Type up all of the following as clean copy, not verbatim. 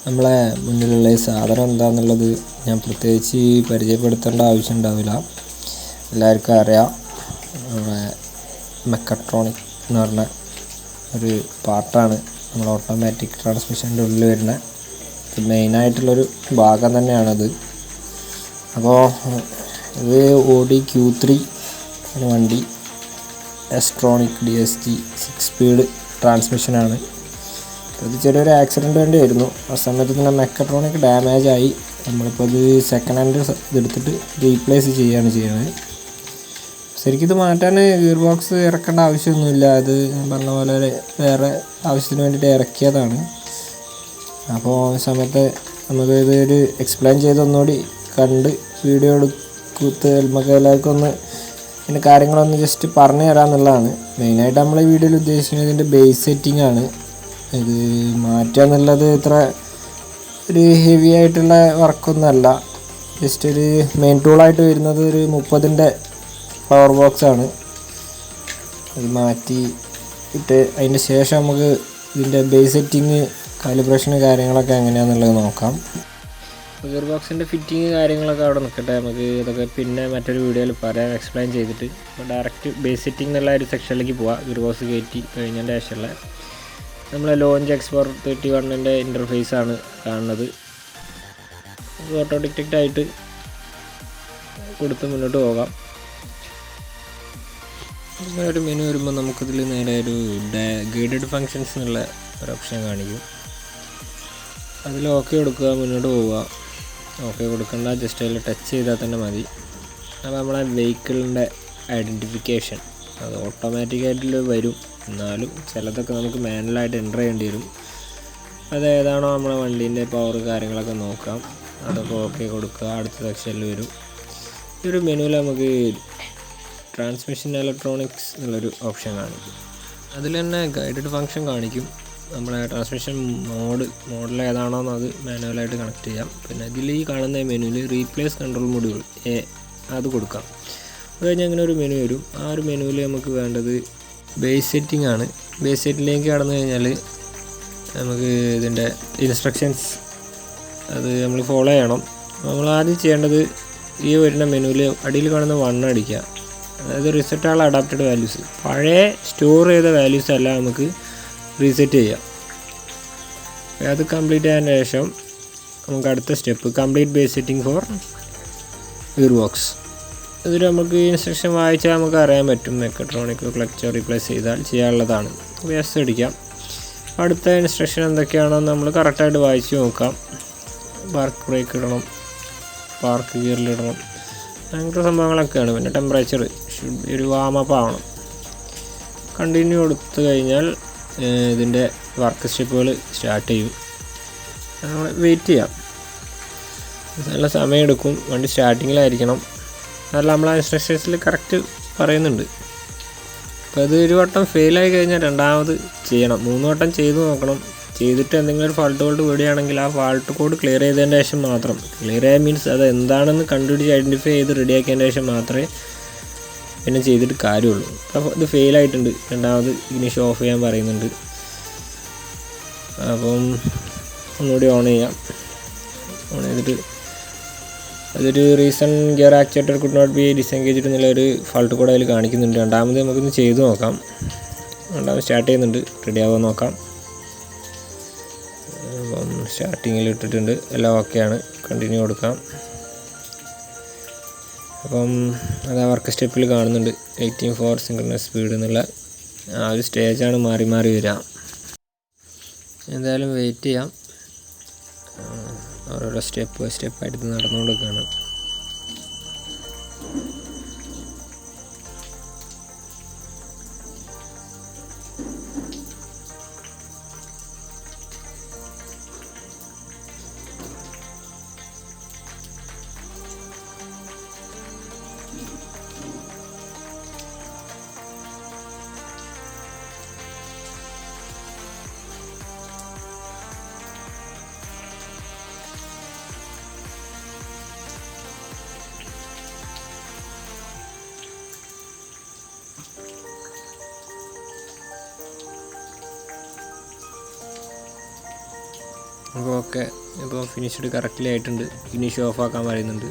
നമ്മളെ മുന്നിലുള്ള ഈ സാധനം എന്താണെന്നുള്ളത് ഞാൻ പ്രത്യേകിച്ച് പരിചയപ്പെടുത്തേണ്ട ആവശ്യം ഉണ്ടാവില്ല. എല്ലാവർക്കും അറിയാം. നമ്മുടെ മെക്കട്രോണിക് എന്ന് പറഞ്ഞ ഒരു പാർട്ടാണ് നമ്മുടെ ഓട്ടോമാറ്റിക് ട്രാൻസ്മിഷൻ്റെ ഉള്ളിൽ വരുന്ന മെയിനായിട്ടുള്ളൊരു ഭാഗം തന്നെയാണത്. അപ്പോൾ ഇത് Audi Q3 വണ്ടി, എസ്ട്രോണിക് DSG 6 സ്പീഡ് ട്രാൻസ്മിഷനാണ്. ഇത് ചെറിയൊരു ആക്സിഡൻറ്റ് വണ്ടിയായിരുന്നു. ആ സമയത്ത് തന്നെ മെക്കട്രോണിക് ഡാമേജായി. നമ്മളിപ്പോൾ ഇത് സെക്കൻഡ് ഹാൻഡ് ഇതെടുത്തിട്ട് റീപ്ലേസ് ചെയ്യുകയാണ് ചെയ്യുന്നത്. ശരിക്കും ഇത് മാറ്റാൻ ഗിയർ ബോക്സ് ഇറക്കേണ്ട ആവശ്യമൊന്നുമില്ല. അത് പറഞ്ഞ പോലെ വേറെ ആവശ്യത്തിന് വേണ്ടിയിട്ട് ഇറക്കിയതാണ്. അപ്പോൾ ഈ സമയത്ത് നമുക്ക് ഇതൊരു എക്സ്പ്ലെയിൻ ചെയ്ത് ഒന്നുകൂടി കണ്ട് വീഡിയോ എടുത്ത് നമുക്ക് എല്ലാവർക്കും ഒന്ന് ഇതിൻ്റെ കാര്യങ്ങളൊന്ന് ജസ്റ്റ് പറഞ്ഞു തരാമെന്നുള്ളതാണ്. മെയിനായിട്ട് നമ്മൾ ഈ വീഡിയോയിൽ ഉദ്ദേശിക്കുന്നത് ഇതിൻ്റെ ബേസ് സെറ്റിംഗ് ആണ്. ഇത് മാറ്റുക എന്നുള്ളത് ഇത്ര ഒരു ഹെവി ആയിട്ടുള്ള വർക്കൊന്നുമല്ല. ജസ്റ്റ് ഒരു മെയിൻ ടൂളായിട്ട് വരുന്നത് ഒരു 30ൻ്റെ പവർ ബോക്സാണ്. അത് മാറ്റിയിട്ട് അതിന് ശേഷം നമുക്ക് ഇതിൻ്റെ ബേസ് സെറ്റിങ്, കാലിബ്രേഷന് കാര്യങ്ങളൊക്കെ എങ്ങനെയാണെന്നുള്ളത് നോക്കാം. ഗിയർ ബോക്സിൻ്റെ ഫിറ്റിങ് കാര്യങ്ങളൊക്കെ അവിടെ നിൽക്കട്ടെ. നമുക്ക് ഇതൊക്കെ പിന്നെ മറ്റൊരു വീഡിയോയിൽ പറയാം, എക്സ്പ്ലെയിൻ ചെയ്തിട്ട്. അപ്പോൾ ഡയറക്റ്റ് ബേസ് സെറ്റിംഗ് എന്നുള്ള ഒരു സെക്ഷനിലേക്ക് പോവാം. ഗിയർ ബോക്സ് കയറ്റി കഴിഞ്ഞതിൻ്റെ ശേഷമുള്ള നമ്മളെ ലോഞ്ച് എക്സ്പോർ 31ൻ്റെ ഇൻ്റർഫേസാണ് കാണുന്നത്. ഓട്ടോ ഡിറ്റക്റ്റായിട്ട് കൊടുത്ത് മുന്നോട്ട് പോകാം. ഇങ്ങനെ ഒരു മെനു വരുമ്പോൾ നമുക്കിതിൽ നേരെ ഒരു ഗൈഡഡ് ഫങ്ഷൻസ് എന്നുള്ള ഒരു ഓപ്ഷൻ കാണിക്കും. അതിൽ ഓക്കെ കൊടുക്കുക, മുന്നോട്ട് പോവുക. ഓക്കെ കൊടുക്കേണ്ട, ജസ്റ്റ് അതിൽ ടച്ച് ചെയ്താൽ തന്നെ മതി. അപ്പോൾ നമ്മളെ വെഹിക്കിളിൻ്റെ ഐഡൻറ്റിഫിക്കേഷൻ അത് ഓട്ടോമാറ്റിക്കായിട്ട് വരും. എന്നാലും ചിലതൊക്കെ നമുക്ക് മാനുവലായിട്ട് എൻ്റർ ചെയ്യേണ്ടി വരും. അത് ഏതാണോ നമ്മളെ വണ്ടീൻ്റെ പവർ കാര്യങ്ങളൊക്കെ നോക്കാം. അതൊക്കെ ഓക്കെ കൊടുക്കുക, അടുത്ത സെക്ഷനിൽ വരും. ഈ ഒരു മെനുവിൽ നമുക്ക് ട്രാൻസ്മിഷൻ ഇലക്ട്രോണിക്സ് എന്നുള്ളൊരു ഓപ്ഷൻ കാണിക്കും. അതിൽ തന്നെ ഗൈഡഡ് ഫങ്ഷൻ കാണിക്കും. നമ്മുടെ ട്രാൻസ്മിഷൻ മോഡൽ ഏതാണോ അത് മാനുവലായിട്ട് കണക്ട് ചെയ്യാം. പിന്നെ ഇതിൽ ഈ കാണുന്ന മെനുവിൽ റീപ്ലേസ് കൺട്രോൾ മൊഡ്യൂൾ അത് കൊടുക്കാം. അത് കഴിഞ്ഞ് അങ്ങനെ ഒരു മെനു വരും. ആ ഒരു മെനുവിൽ നമുക്ക് വേണ്ടത് ബേസ് സെറ്റിംഗ് ആണ്. ബേസ് സെറ്റിംഗിലേക്ക് കടന്നു കഴിഞ്ഞാൽ നമുക്ക് ഇതിൻ്റെ ഇൻസ്ട്രക്ഷൻസ് അത് നമ്മൾ ഫോളോ ചെയ്യണം. നമ്മൾ ആദ്യം ചെയ്യേണ്ടത് ഈ വരുന്ന മെനുവിൽ അടിയിൽ കാണുന്ന 1 അടിക്കുക. അതായത് റിസെറ്റ് ആൾ അഡാപ്റ്റഡ് വാല്യൂസ്, പഴയ സ്റ്റോർ ചെയ്ത വാല്യൂസ് എല്ലാം നമുക്ക് റീസെറ്റ് ചെയ്യാം. അത് കംപ്ലീറ്റ് ആയതിന് ശേഷം നമുക്ക് അടുത്ത step complete base setting for gear box. ഇതിൽ നമുക്ക് ഇൻസ്ട്രക്ഷൻ വായിച്ചാൽ നമുക്ക് അറിയാൻ പറ്റും. മെക്കട്രോണിക് ക്ലച്ച് റീപ്ലേസ് ചെയ്താൽ ചെയ്യാനുള്ളതാണ്. യെസ് അടിക്കാം. അടുത്ത ഇൻസ്ട്രക്ഷൻ എന്തൊക്കെയാണെന്ന് നമ്മൾ കറക്റ്റായിട്ട് വായിച്ച് നോക്കാം. പാർക്ക് ബ്രേക്ക് ഇടണം, പാർക്ക് ഗിയറിലിടണം, അങ്ങനത്തെ സംഭവങ്ങളൊക്കെയാണ്. പിന്നെ ടെമ്പറേച്ചർ ഒരു വാമപ്പ് ആവണം. കണ്ടിന്യൂ കൊടുത്തു കഴിഞ്ഞാൽ ഇതിൻ്റെ വർക്ക് സ്റ്റെപ്പുകൾ സ്റ്റാർട്ട് ചെയ്യും. നമ്മൾ വെയിറ്റ് ചെയ്യാം. നല്ല സമയമെടുക്കും. വണ്ടി സ്റ്റാർട്ടിങ്ങിലായിരിക്കണം. അതല്ല നമ്മൾ ആ ഇൻസ്ട്രക്ഷൻസിൽ കറക്റ്റ് പറയുന്നുണ്ട്. അപ്പോൾ അത് ഒരു വട്ടം ഫെയിലായി കഴിഞ്ഞാൽ രണ്ടാമത് ചെയ്യണം. 3 വട്ടം ചെയ്ത് നോക്കണം. ചെയ്തിട്ട് എന്തെങ്കിലും ഒരു ഫാൾട്ട് കോഡ് വീടുകയാണെങ്കിൽ ആ ഫാൾട്ട് കോഡ് ക്ലിയർ ചെയ്തതിൻ്റെ ശേഷം മാത്രം, ക്ലിയർ ചെയ്യാൻ മീൻസ് അത് എന്താണെന്ന് കണ്ടുപിടിച്ച് ഐഡൻറ്റിഫൈ ചെയ്ത് റെഡിയാക്കിയതിൻ്റെ ശേഷം മാത്രമേ പിന്നെ ചെയ്തിട്ട് കാര്യമുള്ളൂ. അപ്പോൾ ഇത് ഫെയിലായിട്ടുണ്ട്, രണ്ടാമത് ഇഗ്നിഷൻ ഓഫ് ചെയ്യാൻ പറയുന്നുണ്ട്. അപ്പം ഒന്നുകൂടി ഓൺ ചെയ്യാം. ഓൺ ചെയ്തിട്ട് അതൊരു reason gear actuator could not be disengaged എന്നുള്ളൊരു ഫാൾട്ട് കോഡ് അതിൽ കാണിക്കുന്നുണ്ട്. രണ്ടാമത് നമുക്കിന്ന് ചെയ്ത് നോക്കാം. രണ്ടാമത് സ്റ്റാർട്ട് ചെയ്യുന്നുണ്ട്, റെഡി ആവുമെന്ന് നോക്കാം. അപ്പം സ്റ്റാർട്ടിങ്ങിൽ ഇട്ടിട്ടുണ്ട്, എല്ലാം ഓക്കെയാണ്. കണ്ടിന്യൂ കൊടുക്കാം. അപ്പം അത് ആ വർക്ക് സ്റ്റെപ്പിൽ കാണുന്നുണ്ട് 18 ഫോർ സിങ്ക്രണസ് സ്പീഡ് എന്നുള്ള ആ ഒരു സ്റ്റേജാണ് മാറി മാറി വരിക. എന്തായാലും വെയിറ്റ് ചെയ്യാം. ഓരോരോ സ്റ്റെപ്പായിട്ട് നടന്നുകൊണ്ടിരിക്കുകയാണ്. അപ്പോൾ ഓക്കെ, ഇപ്പോൾ ഫിനിഷ്ഡ് കറക്റ്റ്ലി ആയിട്ടുണ്ട്. ഇഗ്നിഷൻ ഓഫ് ആക്കാൻ പറയുന്നുണ്ട്.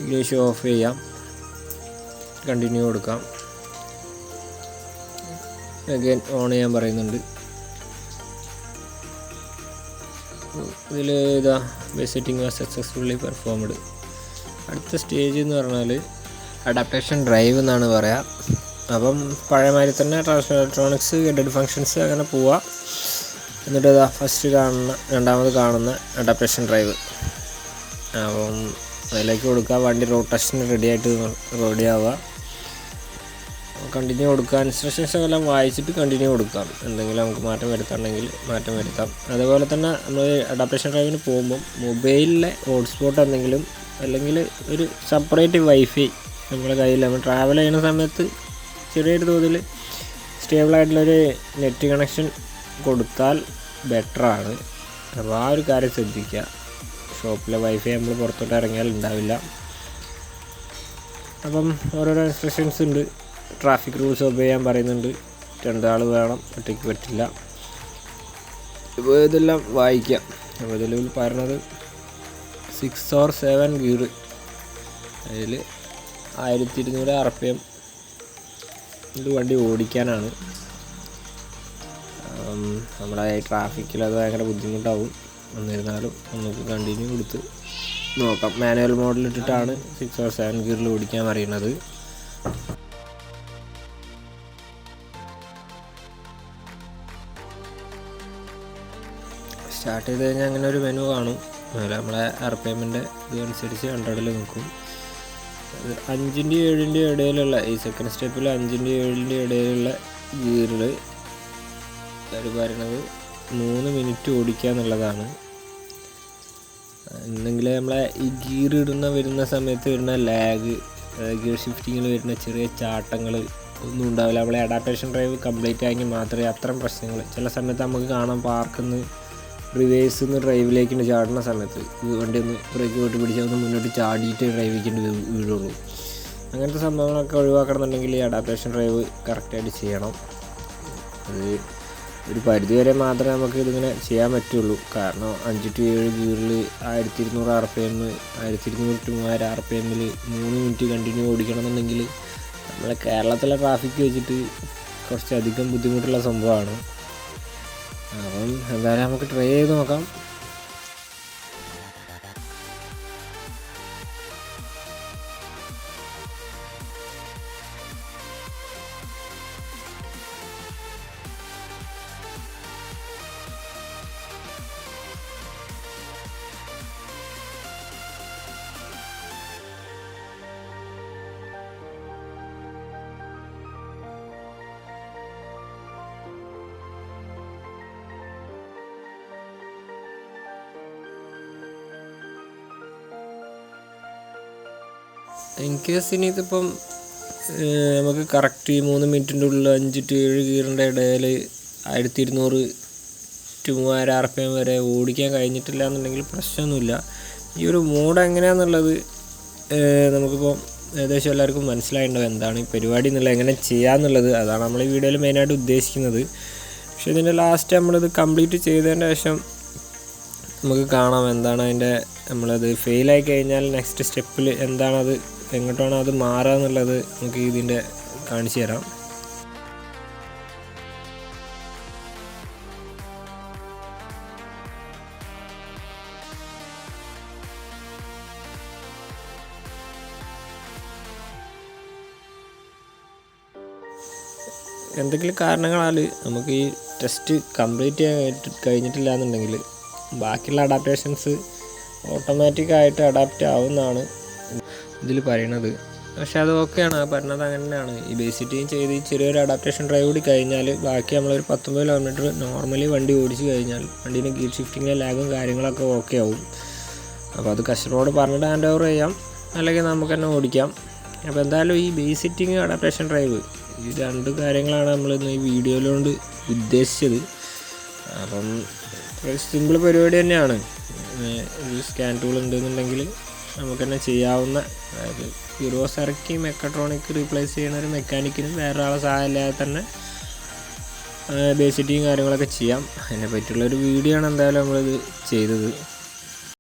ഇഗ്നിഷൻ ഓഫ് ചെയ്യാം, കണ്ടിന്യൂ കൊടുക്കാം. അഗൈൻ ഓൺ ചെയ്യാൻ പറയുന്നുണ്ട്. ഇതിൽ ഇതാ base setting was successfully performed. അടുത്ത സ്റ്റേജ് എന്ന് പറഞ്ഞാൽ അഡാപ്റ്റേഷൻ ഡ്രൈവ് എന്നാണ് പറയുക. അപ്പം പഴയമാതിരി തന്നെ ട്രാൻസ്മിഷൻ ഇലക്ട്രോണിക്സ്, ഗൈഡഡ് ഫങ്ഷൻസ് അങ്ങനെ പോവുക. എന്നിട്ട് ഇതാ ഫസ്റ്റ് രണ്ടാമത് കാണുന്ന അഡാപ്റ്റേഷൻ ഡ്രൈവ്. അപ്പം അതിലേക്ക് കൊടുക്കുക. വണ്ടി റോഡ് ടെസ്റ്റിന് റെഡി ആവുക. കണ്ടിന്യൂ കൊടുക്കുക. ഇൻസ്ട്രക്ഷൻസ് എല്ലാം വായിച്ചിട്ട് കണ്ടിന്യൂ കൊടുക്കാം. എന്തെങ്കിലും നമുക്ക് മാറ്റം വരുത്താണെങ്കിൽ മാറ്റം വരുത്താം. അതുപോലെ തന്നെ നമ്മൾ അഡാപ്റ്റേഷൻ ഡ്രൈവിന് പോകുമ്പം മൊബൈലിലെ ഹോട്ട്സ്പോട്ട് എന്തെങ്കിലും അല്ലെങ്കിൽ ഒരു സെപ്പറേറ്റ് വൈഫൈ നമ്മുടെ കയ്യിൽ നമ്മൾ ട്രാവൽ ചെയ്യുന്ന സമയത്ത് ചെറിയൊരു തോതിൽ സ്റ്റേബിളായിട്ടുള്ളൊരു നെറ്റ് കണക്ഷൻ കൊടുത്താൽ ബെറ്ററാണ്. അപ്പോൾ ആ ഒരു കാര്യം ശ്രദ്ധിക്കുക. ഷോപ്പിലെ വൈഫൈ നമ്മൾ പുറത്തോട്ട് ഇറങ്ങിയാൽ ഉണ്ടാവില്ല. അപ്പം ഓരോരോ ഇൻസ്ട്രക്ഷൻസ് ഉണ്ട്. ട്രാഫിക് റൂൾസ് ഒബേ ചെയ്യാൻ പറയുന്നുണ്ട്. 2 ആൾ വേണം, ഒറ്റയ്ക്ക് പറ്റില്ല. ഇപ്പോൾ ഇതെല്ലാം വായിക്കാം. അപ്പോൾ ഇതിൽ പറയുന്നത് 6 or 7 ഗിയർ, അതിൽ 1200 RPM ഇത് വണ്ടി ഓടിക്കാനാണ്. നമ്മുടെ ട്രാഫിക്കിൽ അത് ഭയങ്കര ബുദ്ധിമുട്ടാവും. എന്നിരുന്നാലും നമുക്ക് കണ്ടിന്യൂ കൊടുത്ത് നോക്കാം. മാനുവൽ മോഡിലിട്ടിട്ടാണ് 6 or 7 ഗിയറിൽ ഓടിക്കാൻ പറയുന്നത്. സ്റ്റാർട്ട് ചെയ്ത് കഴിഞ്ഞാൽ അങ്ങനെ ഒരു മെനു കാണും. അതുപോലെ നമ്മളെ RPMൻ്റെ ഇതനുസരിച്ച് 100ൽ നിൽക്കും. 5ൻ്റെയും 7ൻ്റെയും ഇടയിലുള്ള ഈ സെക്കൻഡ് സ്റ്റെപ്പിൽ 5ൻ്റെയും 7ൻ്റെയും ഇടയിലുള്ള ഗിയറിൽ അവർ പറയുന്നത് 3 മിനിറ്റ് ഓടിക്കുക എന്നുള്ളതാണ്. എന്നെങ്കിൽ നമ്മളെ ഈ ഗിയർ വരുന്ന സമയത്ത് വരുന്ന ലാഗ്, ഗിയർ ഷിഫ്റ്റിങ്ങിൽ വരുന്ന ചെറിയ ചാട്ടങ്ങൾ ഒന്നും ഉണ്ടാവില്ല. നമ്മളെ അഡാപ്റ്റേഷൻ ഡ്രൈവ് കംപ്ലീറ്റ് ആയെങ്കിൽ മാത്രമേ അത്തരം പ്രശ്നങ്ങൾ. ചില സമയത്ത് നമുക്ക് കാണാം പാർക്കിൽ റിവേഴ്സിൽ നിന്ന് ഡ്രൈവിലേക്ക് ചാടുന്ന സമയത്ത് വണ്ടി ഒന്ന് ബ്രേക്ക് പോയിട്ട് പിടിച്ചാൽ ഒന്ന് മുന്നോട്ട് ചാടിയിട്ട് ഡ്രൈവിലേക്ക് വീഴുള്ളൂ. അങ്ങനത്തെ സംഭവങ്ങളൊക്കെ ഒഴിവാക്കണമെന്നുണ്ടെങ്കിൽ ഈ അഡാപ്റ്റേഷൻ ഡ്രൈവ് കറക്റ്റായിട്ട് ചെയ്യണം. അത് ഒരു പരിധിവരെ മാത്രമേ നമുക്ക് ഇതിങ്ങനെ ചെയ്യാൻ പറ്റുള്ളൂ. കാരണം 5 to 7 ഗിയറിൽ 1200 RPM, 1200 to 3000 RPMൽ 3 മിനിറ്റ് കണ്ടിന്യൂ ഓടിക്കണമെന്നുണ്ടെങ്കിൽ നമ്മളെ കേരളത്തിലെ ട്രാഫിക് വെച്ചിട്ട് കുറച്ചധികം ബുദ്ധിമുട്ടുള്ള സംഭവമാണ്. അപ്പം എന്തായാലും നമുക്ക് ട്രൈ ചെയ്ത് നോക്കാം. ഇൻ കേസ് ഇനി ഇതിപ്പം നമുക്ക് കറക്റ്റ് 3 മിനിറ്റിൻ്റെ ഉള്ളിൽ 5 to 7 ഗിയറിൻ്റെ ഇടയിൽ 1200 to 3000 RPM വരെ ഓടിക്കാൻ കഴിഞ്ഞിട്ടില്ല എന്നുണ്ടെങ്കിൽ പ്രശ്നമൊന്നുമില്ല. ഈ ഒരു മോഡ് എങ്ങനെയാണെന്നുള്ളത് നമുക്കിപ്പോൾ ഏകദേശം എല്ലാവർക്കും മനസ്സിലായിട്ടുണ്ടാവും എന്താണ് ഈ പരിപാടി എന്നുള്ളത്, എങ്ങനെ ചെയ്യാമെന്നുള്ളത്. അതാണ് നമ്മൾ ഈ വീഡിയോയിൽ മെയിനായിട്ട് ഉദ്ദേശിക്കുന്നത്. പക്ഷേ ഇതിൻ്റെ ലാസ്റ്റ് നമ്മളിത് കംപ്ലീറ്റ് ചെയ്തതിന് ശേഷം നമുക്ക് കാണാം എന്താണ് അതിൻ്റെ, നമ്മളത് ഫെയിലായി കഴിഞ്ഞാൽ നെക്സ്റ്റ് സ്റ്റെപ്പിൽ എന്താണത്, എങ്ങോട്ടാണ് അത് മാറുക എന്നുള്ളത് നമുക്ക് ഇതിൻ്റെ കാണിച്ചു തരാം. എന്തെങ്കിലും കാരണങ്ങളാൽ നമുക്ക് ഈ ടെസ്റ്റ് കംപ്ലീറ്റ് ചെയ്യാൻ കഴിഞ്ഞിട്ടില്ല എന്നുണ്ടെങ്കിൽ ബാക്കിയുള്ള അഡാപ്റ്റേഷൻസ് ഓട്ടോമാറ്റിക്കായിട്ട് അഡാപ്റ്റ് ആവുമെന്നാണ് ഇതിൽ പറയണത്. പക്ഷെ അത് ഓക്കെയാണ്, പറഞ്ഞത് അങ്ങനെ തന്നെയാണ്. ഈ ബേസിറ്റിയും ചെയ്ത് ചെറിയൊരു അഡാപ്റ്റേഷൻ ഡ്രൈവ് കൂടി കഴിഞ്ഞാൽ ബാക്കി നമ്മളൊരു 19 കിലോമീറ്റർ നോർമലി വണ്ടി ഓടിച്ച് കഴിഞ്ഞാൽ വണ്ടീൻ്റെ ഗിയർ ഷിഫ്റ്റിങ്ങിലെ ലാഗും കാര്യങ്ങളൊക്കെ ഓക്കെ ആവും. അപ്പോൾ അത് കസ്റ്റമറോട് പറഞ്ഞിട്ട് ഹാൻഡ് ഓവർ ചെയ്യാം, അല്ലെങ്കിൽ നമുക്ക് തന്നെ ഓടിക്കാം. അപ്പോൾ എന്തായാലും ഈ ബേസിറ്റിങ് അഡാപ്റ്റേഷൻ ഡ്രൈവ് ഈ 2 കാര്യങ്ങളാണ് നമ്മളിന്ന് ഈ വീഡിയോയിലോണ്ട് ഉദ്ദേശിച്ചത്. അപ്പം സിമ്പിൾ പരിപാടി തന്നെയാണ്. ഒരു സ്കാൻ ടൂൾ ഉണ്ടെന്നുണ്ടെങ്കിൽ നമുക്ക് തന്നെ ചെയ്യാവുന്ന, അതായത് ഹീറോസ് ഇറക്കി മെക്കട്രോണിക് റീപ്ലേസ് ചെയ്യുന്ന ഒരു മെക്കാനിക്കിനും വേറെ ആളെ സഹായം ഇല്ലാതെ തന്നെ ബേസ് സെറ്റിങ് കാര്യങ്ങളൊക്കെ ചെയ്യാം. അതിനെ പറ്റിയുള്ളൊരു വീഡിയോ ആണ് എന്തായാലും നമ്മളിത് ചെയ്തത്.